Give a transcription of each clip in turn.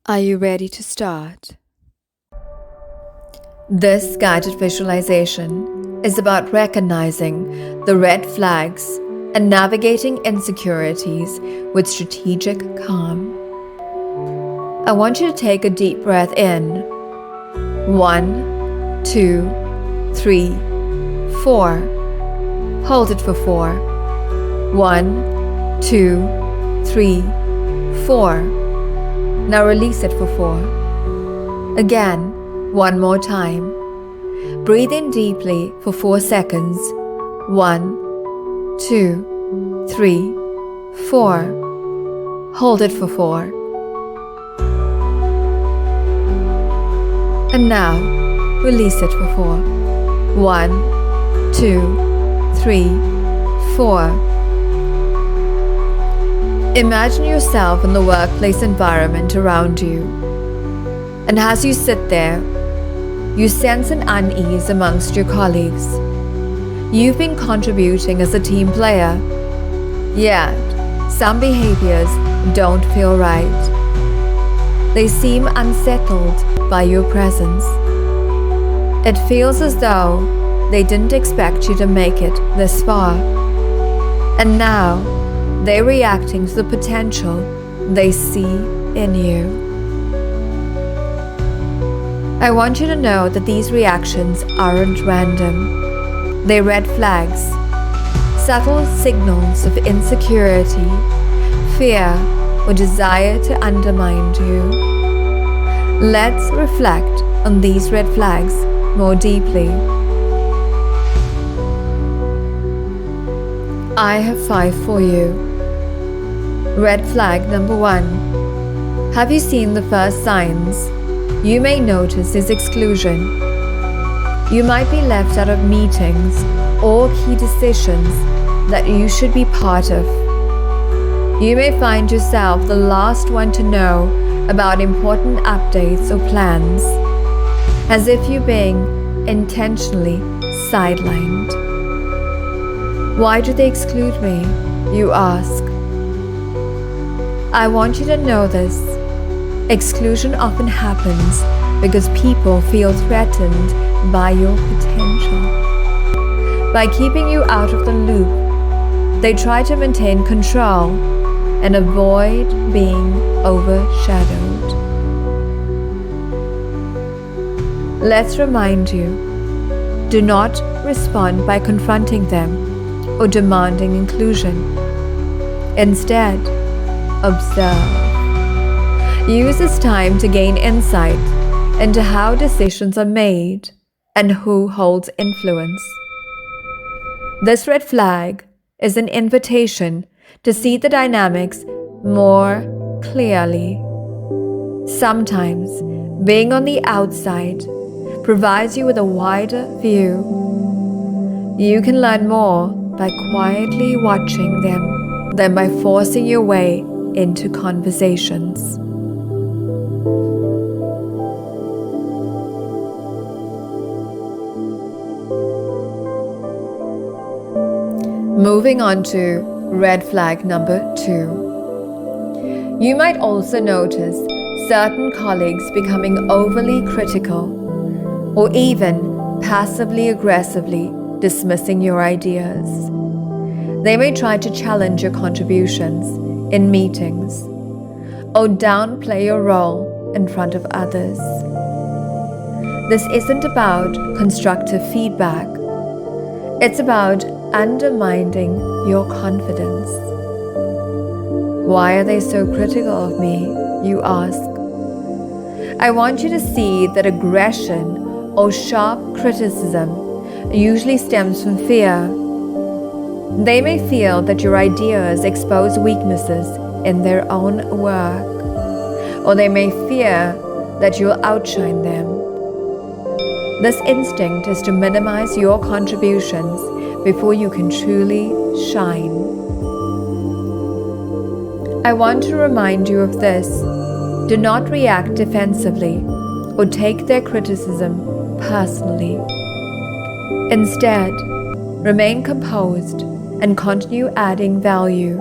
Are you ready to start? This guided visualization is about recognizing the red flags and navigating insecurities with strategic calm. I want you to take a deep breath in. 1, 2, 3, 4. Hold it for 4. 1, 2, 3, 4. Now release it for 4. Again, one more time. Breathe in deeply for 4 seconds. 1, 2, 3, 4. Hold it for 4. And now, release it for 4. 1, 2, 3, 4. Imagine yourself in the workplace environment around you. And as you sit there, you sense an unease amongst your colleagues. You've been contributing as a team player, yet some behaviors don't feel right. They seem unsettled by your presence. It feels as though they didn't expect you to make it this far. And now, they're reacting to the potential they see in you. I want you to know that these reactions aren't random. They're red flags, subtle signals of insecurity, fear, or desire to undermine you. Let's reflect on these red flags more deeply. I have 5 for you. Red flag number 1. Have you seen the first signs? You may notice his exclusion. You might be left out of meetings or key decisions that you should be part of. You may find yourself the last one to know about important updates or plans, as if you're being intentionally sidelined. Why do they exclude me? You ask. I want you to know this. Exclusion often happens because people feel threatened by your potential. By keeping you out of the loop, they try to maintain control and avoid being overshadowed. Let's remind you, do not respond by confronting them or demanding inclusion. Instead, observe. Use this time to gain insight into how decisions are made and who holds influence. This red flag is an invitation to see the dynamics more clearly. Sometimes, being on the outside provides you with a wider view. You can learn more by quietly watching them than by forcing your way into conversations. Moving on to red flag number 2. You might also notice certain colleagues becoming overly critical or even passively aggressively dismissing your ideas. They may try to challenge your contributions in meetings or downplay your role in front of others. This isn't about constructive feedback. It's about undermining your confidence. Why are they so critical of me? You ask. I want you to see that aggression or sharp criticism usually stems from fear. They may feel that your ideas expose weaknesses in their own work, or they may fear that you'll outshine them. This instinct is to minimize your contributions before you can truly shine. I want to remind you of this. Do not react defensively or take their criticism personally. Instead, remain composed and continue adding value.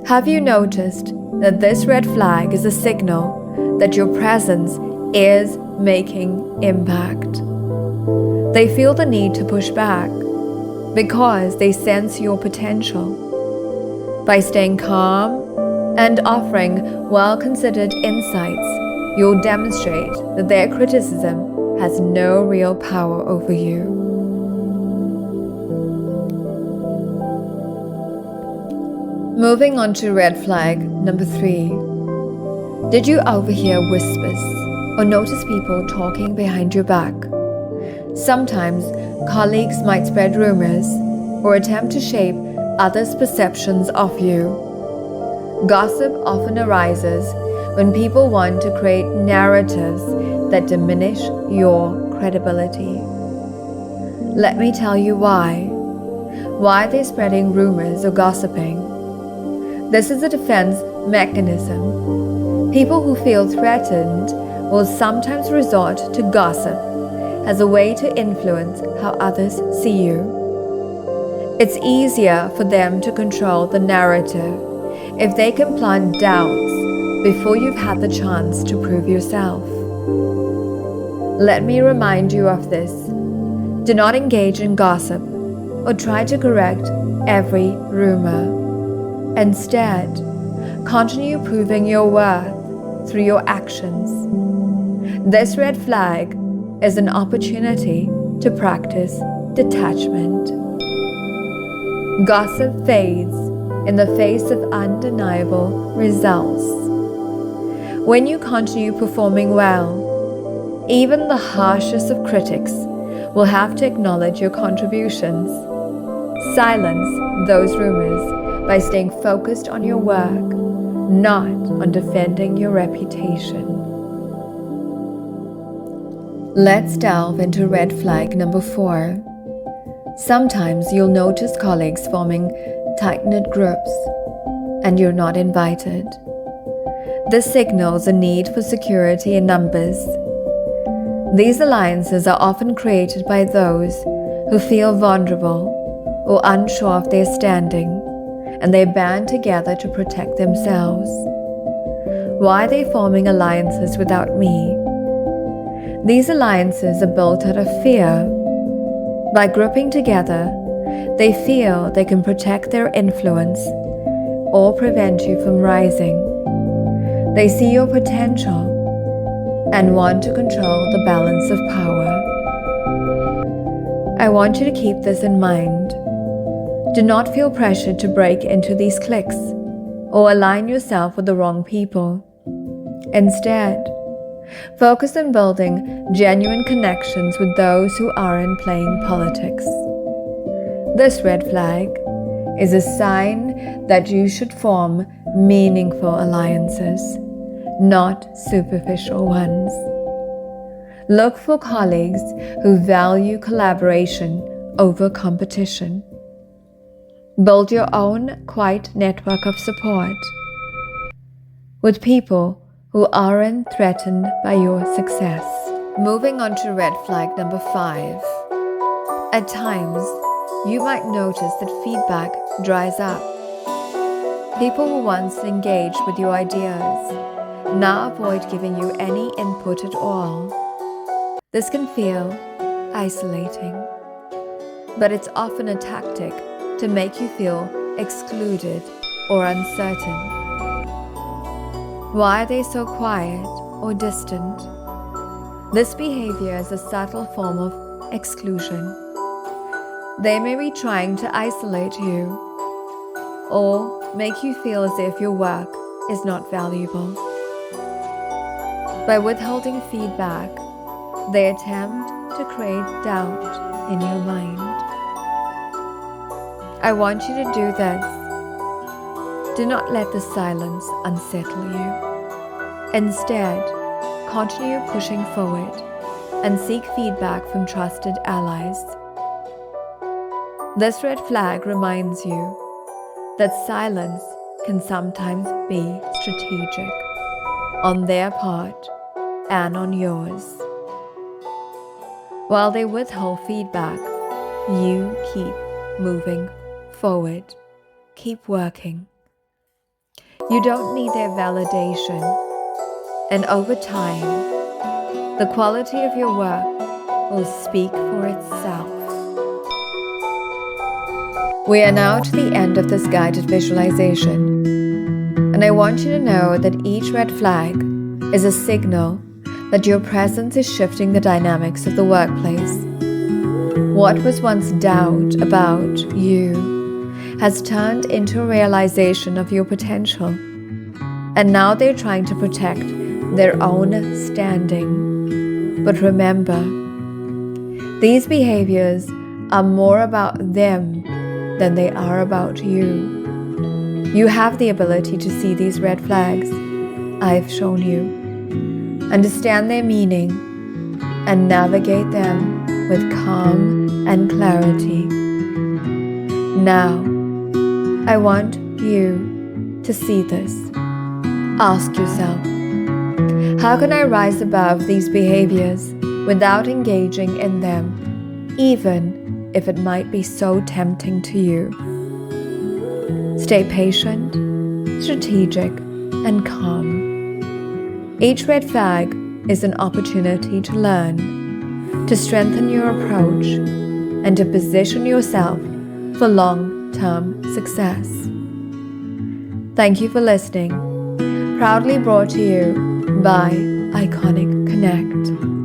Have you noticed that this red flag is a signal that your presence is making impact? They feel the need to push back because they sense your potential. By staying calm and offering well-considered insights, you'll demonstrate that their criticism has no real power over you. Moving on to red flag number 3. Did you overhear whispers or notice people talking behind your back? Sometimes colleagues might spread rumors or attempt to shape others' perceptions of you. Gossip often arises when people want to create narratives that diminish your credibility. Let me tell you why. Why they're spreading rumors or gossiping. This is a defense mechanism. People who feel threatened will sometimes resort to gossip as a way to influence how others see you. It's easier for them to control the narrative if they can plant doubts before you've had the chance to prove yourself. Let me remind you of this. Do not engage in gossip or try to correct every rumor. Instead, continue proving your worth through your actions. This red flag is an opportunity to practice detachment. Gossip fades in the face of undeniable results. When you continue performing well, even the harshest of critics will have to acknowledge your contributions. Silence those rumors by staying focused on your work, not on defending your reputation. Let's delve into red flag number 4. Sometimes you'll notice colleagues forming tight-knit groups, and you're not invited. This signals a need for security in numbers. These alliances are often created by those who feel vulnerable or unsure of their standing, and they band together to protect themselves. Why are they forming alliances without me? These alliances are built out of fear. By grouping together, they feel they can protect their influence or prevent you from rising. They see your potential and want to control the balance of power. I want you to keep this in mind. Do not feel pressured to break into these cliques or align yourself with the wrong people. Instead, focus on building genuine connections with those who aren't playing politics. This red flag is a sign that you should form meaningful alliances, not superficial ones. Look for colleagues who value collaboration over competition. Build your own quiet network of support with people who aren't threatened by your success. Moving on to red flag number 5. At times, you might notice that feedback dries up. People who once engaged with your ideas now avoid giving you any input at all. This can feel isolating, but it's often a tactic to make you feel excluded or uncertain. Why are they so quiet or distant? This behavior is a subtle form of exclusion. They may be trying to isolate you or make you feel as if your work is not valuable. By withholding feedback, they attempt to create doubt in your mind. I want you to do this. Do not let the silence unsettle you. Instead, continue pushing forward and seek feedback from trusted allies. This red flag reminds you that silence can sometimes be strategic on their part and on yours. While they withhold feedback, you keep moving forward. Keep working. You don't need their validation. And over time, the quality of your work will speak for itself. We are now to the end of this guided visualization, and I want you to know that each red flag is a signal that your presence is shifting the dynamics of the workplace. What was once doubt about you has turned into a realization of your potential, and now they're trying to protect their own standing. But remember, these behaviors are more about them than they are about you. You have the ability to see these red flags I've shown you, understand their meaning, and navigate them with calm and clarity. Now, I want you to see this. Ask yourself, how can I rise above these behaviors without engaging in them, even if it might be so tempting to you? Stay patient, strategic, and calm. Each red flag is an opportunity to learn, to strengthen your approach, and to position yourself for long-term success. Thank you for listening. Proudly brought to you by Iconic Connect.